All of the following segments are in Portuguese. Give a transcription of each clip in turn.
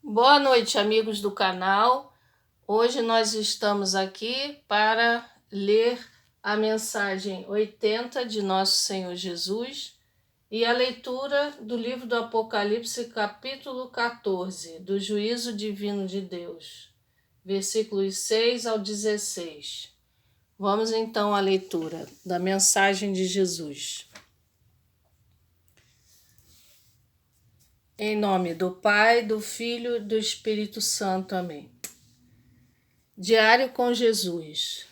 Boa noite, amigos do canal. Hoje nós estamos aqui para ler a mensagem 80 de Nosso Senhor Jesus e a leitura do livro do Apocalipse, capítulo 14, do Juízo Divino de Deus, versículos 6 ao 16. Vamos então à leitura da mensagem de Jesus. Em nome do Pai, do Filho e do Espírito Santo. Amém. Diário com Jesus.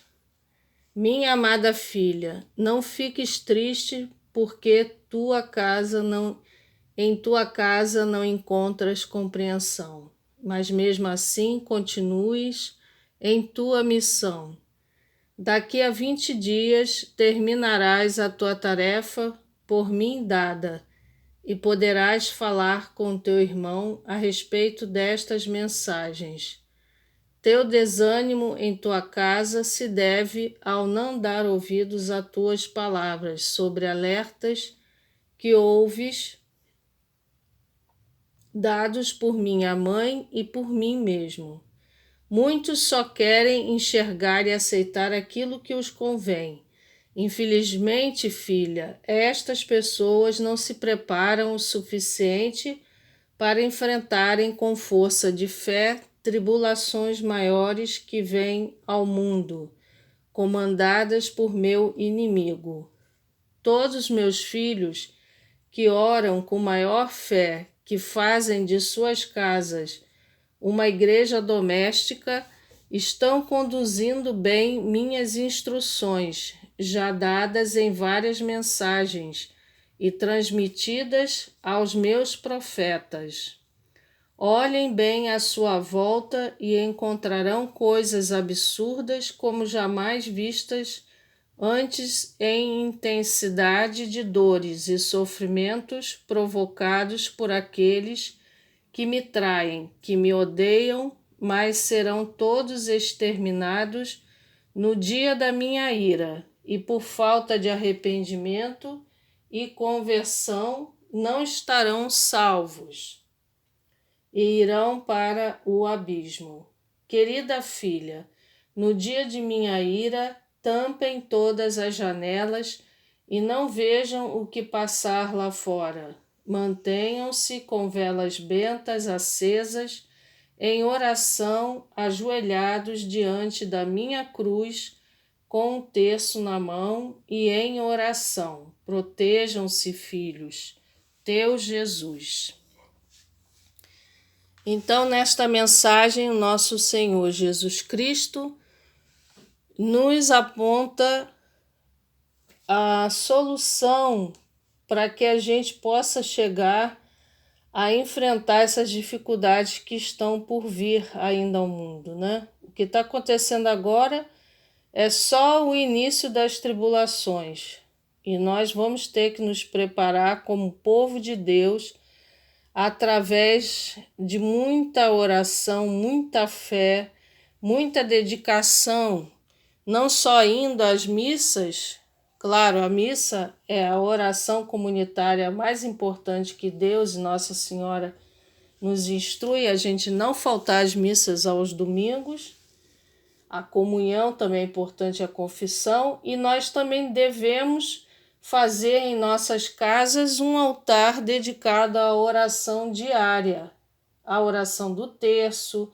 Minha amada filha, não fiques triste porque em tua casa não encontras compreensão, mas mesmo assim continues em tua missão. Daqui a 20 dias terminarás a tua tarefa por mim dada e poderás falar com teu irmão a respeito destas mensagens. Teu desânimo em tua casa se deve ao não dar ouvidos a tuas palavras sobre alertas que ouves dados por minha mãe e por mim mesmo. Muitos só querem enxergar e aceitar aquilo que os convém. Infelizmente, filha, estas pessoas não se preparam o suficiente para enfrentarem com força de fé tribulações maiores que vêm ao mundo, comandadas por meu inimigo. Todos meus filhos que oram com maior fé, que fazem de suas casas uma igreja doméstica, estão conduzindo bem minhas instruções, já dadas em várias mensagens e transmitidas aos meus profetas. Olhem bem à sua volta e encontrarão coisas absurdas como jamais vistas antes em intensidade de dores e sofrimentos provocados por aqueles que me traem, que me odeiam, mas serão todos exterminados no dia da minha ira, e por falta de arrependimento e conversão não estarão salvos e irão para o abismo. Querida filha, no dia de minha ira, tampem todas as janelas e não vejam o que passar lá fora. Mantenham-se com velas bentas acesas, em oração, ajoelhados diante da minha cruz, com um terço na mão e em oração. Protejam-se, filhos, teu Jesus. Então, nesta mensagem, o nosso Senhor Jesus Cristo nos aponta a solução para que a gente possa chegar a enfrentar essas dificuldades que estão por vir ainda ao mundo, né? O que está acontecendo agora é só o início das tribulações e nós vamos ter que nos preparar como povo de Deus através de muita oração, muita fé, muita dedicação, não só indo às missas. Claro, a missa é a oração comunitária mais importante que Deus e Nossa Senhora nos instrui, a gente não faltar às missas aos domingos. A comunhão também é importante, a confissão, e nós também devemos fazer em nossas casas um altar dedicado à oração diária, à oração do terço,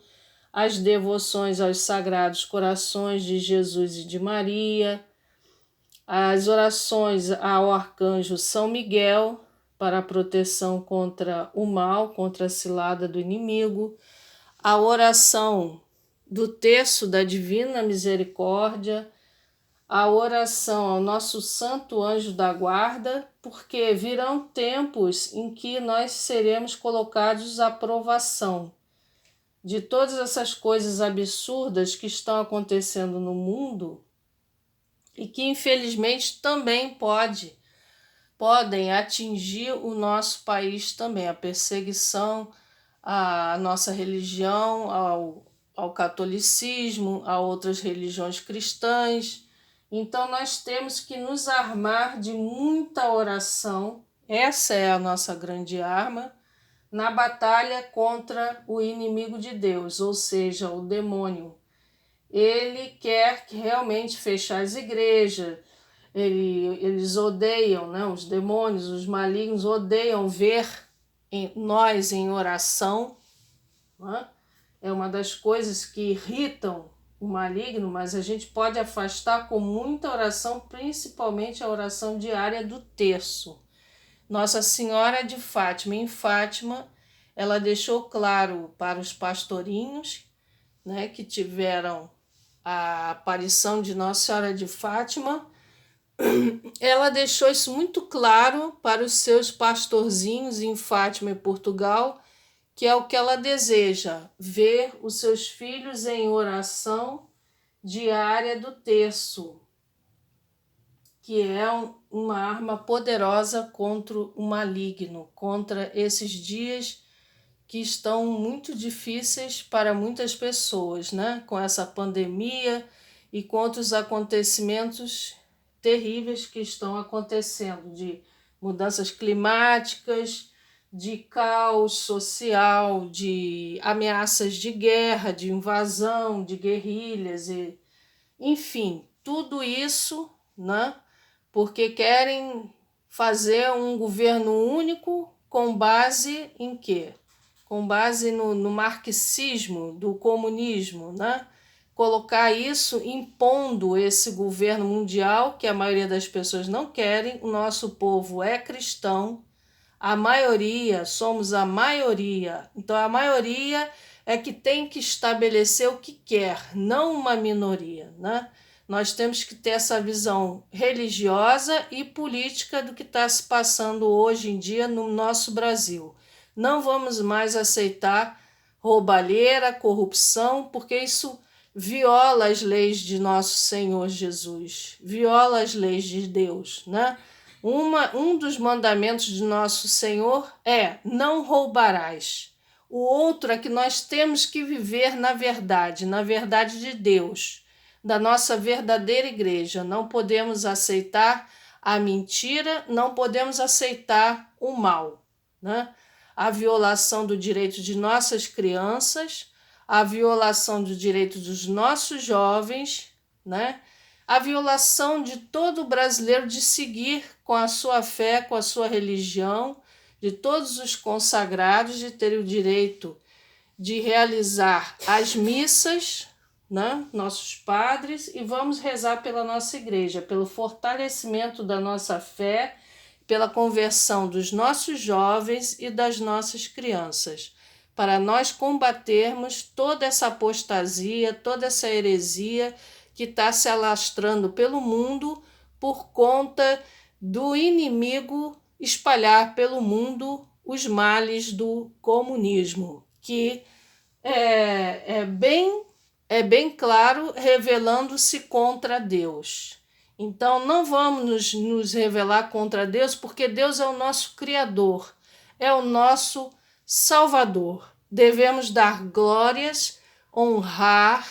às devoções aos sagrados corações de Jesus e de Maria, as orações ao arcanjo São Miguel para a proteção contra o mal, contra a cilada do inimigo, a oração do terço da Divina Misericórdia, a oração ao nosso Santo Anjo da Guarda, porque virão tempos em que nós seremos colocados à provação de todas essas coisas absurdas que estão acontecendo no mundo e que infelizmente também podem atingir o nosso país também, a perseguição à nossa religião, ao catolicismo, a outras religiões cristãs. Então nós temos que nos armar de muita oração, essa é a nossa grande arma, na batalha contra o inimigo de Deus, ou seja, o demônio. Ele quer que realmente fechar as igrejas, eles odeiam, né? Os demônios, os malignos odeiam ver nós em oração, né? É uma das coisas que irritam o maligno, mas a gente pode afastar com muita oração, principalmente a oração diária do terço. Nossa Senhora de Fátima, em Fátima, ela deixou claro para os pastorinhos, né, que tiveram a aparição de Nossa Senhora de Fátima, ela deixou isso muito claro para os seus pastorzinhos em Fátima e Portugal, que é o que ela deseja, ver os seus filhos em oração diária do terço, que é uma arma poderosa contra o maligno, contra esses dias que estão muito difíceis para muitas pessoas, né? Com essa pandemia e com outros acontecimentos terríveis que estão acontecendo, de mudanças climáticas, de caos social, de ameaças de guerra, de invasão, de guerrilhas, e, enfim, tudo isso, né? Porque querem fazer um governo único com base em quê? Com base no marxismo do comunismo, né? Colocar isso impondo esse governo mundial que a maioria das pessoas não querem. O nosso povo é cristão, a maioria, somos a maioria. Então a maioria é que tem que estabelecer o que quer, não uma minoria, né? Nós temos que ter essa visão religiosa e política do que está se passando hoje em dia no nosso Brasil. Não vamos mais aceitar roubalheira, corrupção, porque isso viola as leis de nosso Senhor Jesus, viola as leis de Deus, né? Um dos mandamentos de nosso Senhor é: não roubarás. O outro é que nós temos que viver na verdade de Deus, da nossa verdadeira igreja. Não podemos aceitar a mentira, não podemos aceitar o mal, né? A violação do direito de nossas crianças, a violação do direito dos nossos jovens, né? A violação de todo brasileiro de seguir com a sua fé, com a sua religião, de todos os consagrados de ter o direito de realizar as missas, né? Nossos padres, e vamos rezar pela nossa igreja, pelo fortalecimento da nossa fé, pela conversão dos nossos jovens e das nossas crianças, para nós combatermos toda essa apostasia, toda essa heresia que está se alastrando pelo mundo por conta do inimigo espalhar pelo mundo os males do comunismo, que é bem claro, revelando-se contra Deus. Então não vamos nos revelar contra Deus, porque Deus é o nosso Criador, é o nosso Salvador. Devemos dar glórias, honrar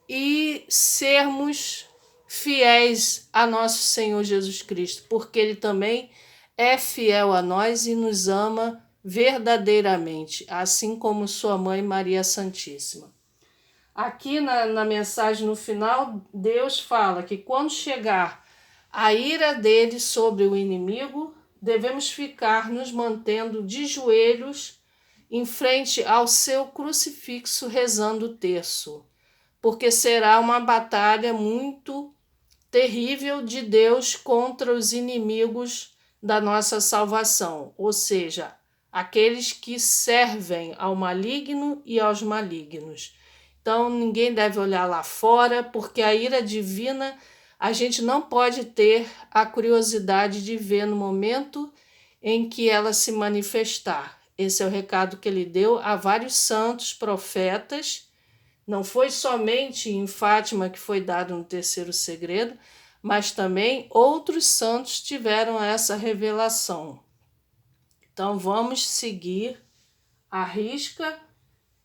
e sermos fiéis a nosso Senhor Jesus Cristo, porque Ele também é fiel a nós e nos ama verdadeiramente, assim como sua mãe Maria Santíssima. Aqui na mensagem no final, Deus fala que quando chegar a ira dele sobre o inimigo, devemos ficar nos mantendo de joelhos em frente ao seu crucifixo rezando o terço, porque será uma batalha muito terrível de Deus contra os inimigos da nossa salvação, ou seja, aqueles que servem ao maligno e aos malignos. Então, ninguém deve olhar lá fora, porque a ira divina a gente não pode ter a curiosidade de ver no momento em que ela se manifestar. Esse é o recado que ele deu a vários santos, profetas. Não foi somente em Fátima que foi dado no terceiro segredo, mas também outros santos tiveram essa revelação. Então vamos seguir à risca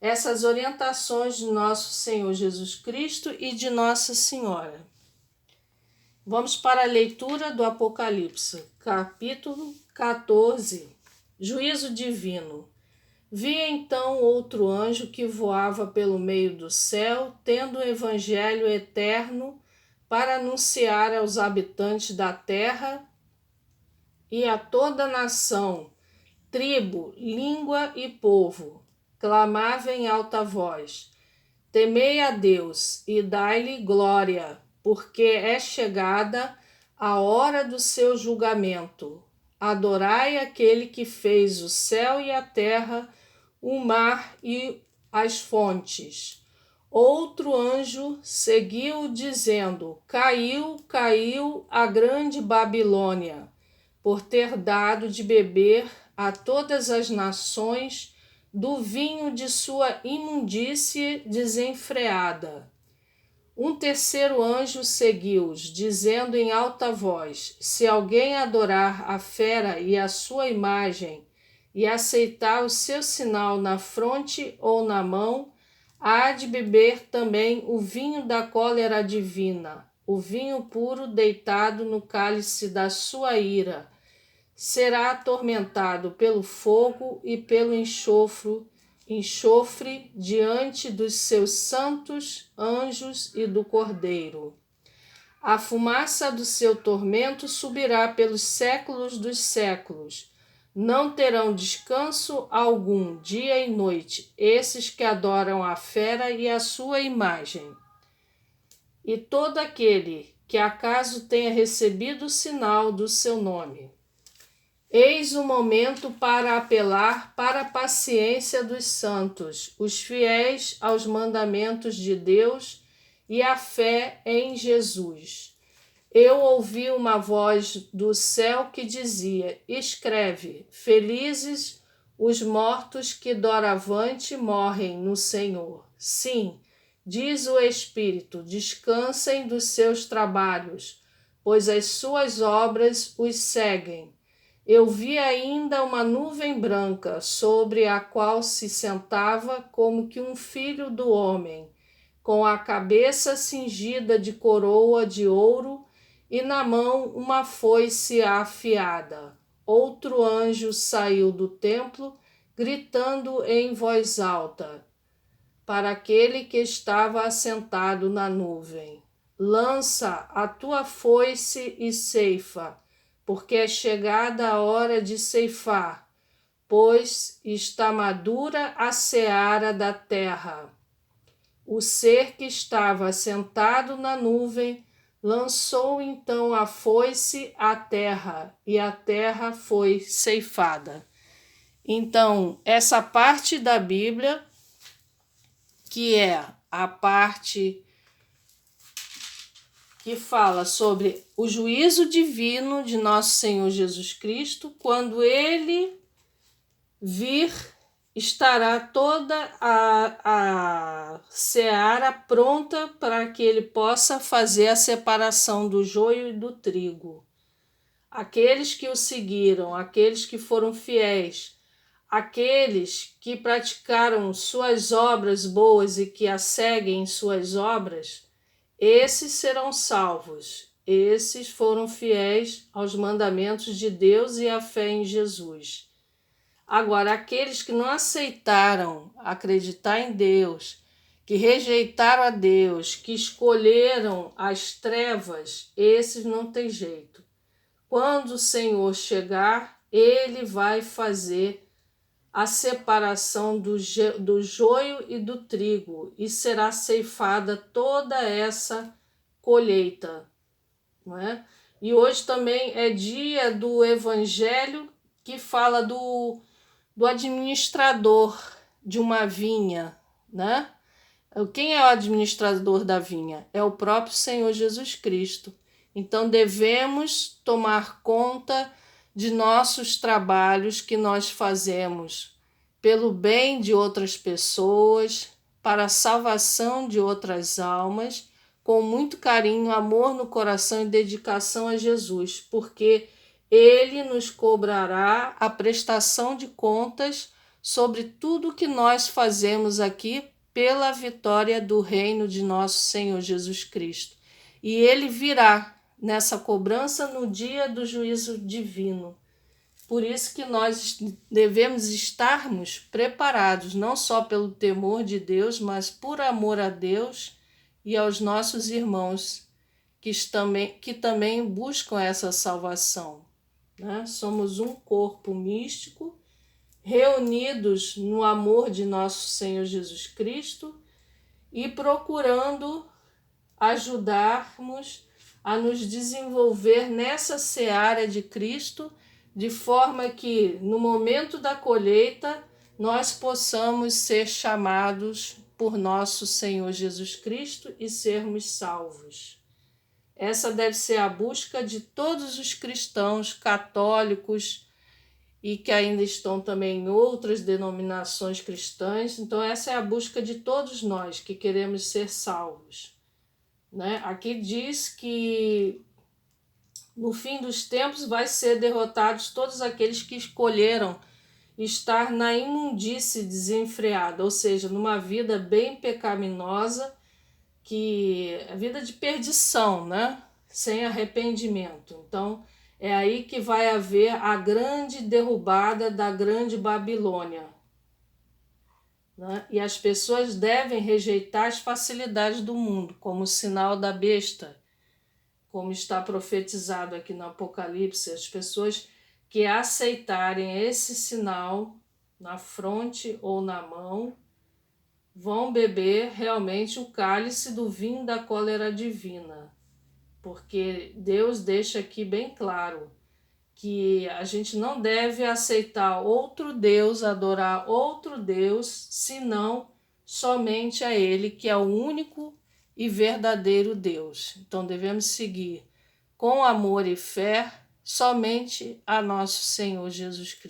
essas orientações de nosso Senhor Jesus Cristo e de Nossa Senhora. Vamos para a leitura do Apocalipse, capítulo 14, Juízo Divino. Vi então outro anjo que voava pelo meio do céu, tendo o evangelho eterno para anunciar aos habitantes da terra e a toda nação, tribo, língua e povo. Clamava em alta voz: Temei a Deus e dai-lhe glória, porque é chegada a hora do seu julgamento. Adorai aquele que fez o céu e a terra, o mar e as fontes. Outro anjo seguiu dizendo: Caiu, caiu a grande Babilônia, por ter dado de beber a todas as nações do vinho de sua imundície desenfreada. Um terceiro anjo seguiu-os, dizendo em alta voz: Se alguém adorar a fera e a sua imagem, e aceitar o seu sinal na fronte ou na mão, há de beber também o vinho da cólera divina, o vinho puro deitado no cálice da sua ira. Será atormentado pelo fogo e pelo enxofre diante dos seus santos anjos e do Cordeiro. A fumaça do seu tormento subirá pelos séculos dos séculos. Não terão descanso algum, dia e noite, esses que adoram a fera e a sua imagem. E todo aquele que acaso tenha recebido o sinal do seu nome. Eis o momento para apelar para a paciência dos santos, os fiéis aos mandamentos de Deus e à fé em Jesus. Eu ouvi uma voz do céu que dizia: Escreve, felizes os mortos que doravante morrem no Senhor. Sim, diz o Espírito, descansem dos seus trabalhos, pois as suas obras os seguem. Eu vi ainda uma nuvem branca, sobre a qual se sentava como que um filho do homem, com a cabeça cingida de coroa de ouro e na mão uma foice afiada. Outro anjo saiu do templo, gritando em voz alta para aquele que estava assentado na nuvem: Lança a tua foice e ceifa, porque é chegada a hora de ceifar, pois está madura a seara da terra. O ser que estava assentado na nuvem lançou então a foice à terra, e a terra foi ceifada. Então, essa parte da Bíblia, que é a parte que fala sobre o juízo divino de nosso Senhor Jesus Cristo, quando ele vir, estará toda a seara pronta para que ele possa fazer a separação do joio e do trigo. Aqueles que o seguiram, aqueles que foram fiéis, aqueles que praticaram suas obras boas e que a seguem em suas obras, esses serão salvos. Esses foram fiéis aos mandamentos de Deus e à fé em Jesus. Agora, aqueles que não aceitaram acreditar em Deus, que rejeitaram a Deus, que escolheram as trevas, esses não tem jeito. Quando o Senhor chegar, ele vai fazer a separação do joio e do trigo, e será ceifada toda essa colheita, não é? E hoje também é dia do Evangelho, que fala do administrador de uma vinha, né? Quem é o administrador da vinha? É o próprio Senhor Jesus Cristo. Então devemos tomar conta de nossos trabalhos que nós fazemos pelo bem de outras pessoas, para a salvação de outras almas, com muito carinho, amor no coração e dedicação a Jesus, porque ele nos cobrará a prestação de contas sobre tudo que nós fazemos aqui pela vitória do reino de nosso Senhor Jesus Cristo. E ele virá nessa cobrança no dia do juízo divino. Por isso que nós devemos estarmos preparados, não só pelo temor de Deus, mas por amor a Deus e aos nossos irmãos que também buscam essa salvação, né? Somos um corpo místico, reunidos no amor de nosso Senhor Jesus Cristo e procurando ajudarmos a nos desenvolver nessa seara de Cristo, de forma que no momento da colheita nós possamos ser chamados por nosso Senhor Jesus Cristo e sermos salvos. Essa deve ser a busca de todos os cristãos católicos e que ainda estão também em outras denominações cristãs. Então essa é a busca de todos nós que queremos ser salvos, né? Aqui diz que no fim dos tempos vai ser derrotados todos aqueles que escolheram estar na imundície desenfreada, ou seja, numa vida bem pecaminosa, que a vida de perdição, né? Sem arrependimento. Então, é aí que vai haver a grande derrubada da grande Babilônia, né? E as pessoas devem rejeitar as facilidades do mundo, como o sinal da besta, como está profetizado aqui no Apocalipse. As pessoas que aceitarem esse sinal na fronte ou na mão vão beber realmente o cálice do vinho da cólera divina, porque Deus deixa aqui bem claro que a gente não deve aceitar outro Deus, adorar outro Deus, senão somente a Ele, que é o único e verdadeiro Deus. Então devemos seguir com amor e fé somente a nosso Senhor Jesus Cristo.